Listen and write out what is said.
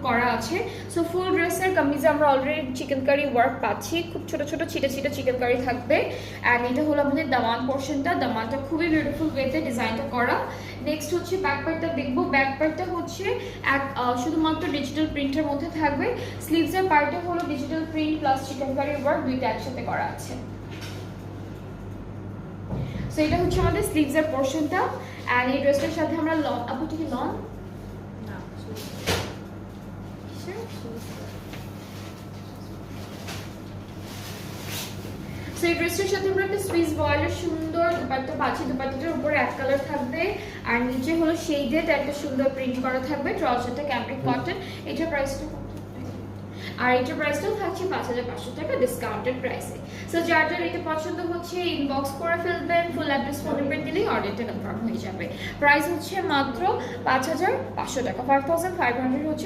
করা আছে। So full ড্রেসের কামিজে আমরা অলরেডি চিকেন কারি ওয়ার্ক পাচ্ছি, খুব ছোট ছোট ছিটে ছিটে চিকেন কারি থাকবে। অ্যান্ড এটা হলো আমাদের দামান পোর্শনটা, দামানটা খুবই বিউটিফুল ওয়েতে ডিজাইনটা করা। নেক্সট হচ্ছে ব্যাক পার্টটা দেখবো। ব্যাক পার্টটা হচ্ছে শুধুমাত্র ডিজিটাল প্রিন্টের মধ্যে থাকবে। স্লিভসের পার্টে হলো digital print plus chikankari work দুইটা একসাথে করা আছে। সো এটা হচ্ছে আমাদের স্লিভসের পোর্শনটা। অ্যান্ড এই ড্রেসটার সাথে আমরা লন, আপু ঠিক লন না সো এই ড্রেসটার সাথে আমরা একটা সুইস বয়েলের সুন্দর দুপাট্টা পাচ্ছি। দুপাট্টাটার উপরে এক কালার থাকবে আর নিচে হলো শেডেড একটা সুন্দর প্রিন্ট করা থাকবে। ট্রাউজারটা ক্যাম্ব্রিক কটন। এটার প্রাইসটা আর এটার প্রাইসটাও থাকছে 5,500 টাকা ডিসকাউন্টেড প্রাইসে। সো যার যার এটা পছন্দ হচ্ছে ইনবক্স করে ফেলবেন, ফুল অ্যাড্রেস ফোন নাম্বার দিলেই অর্ডারটা কনফার্ম হয়ে যাবে। প্রাইস হচ্ছে মাত্র 5,500 টাকা, 5,500 হচ্ছে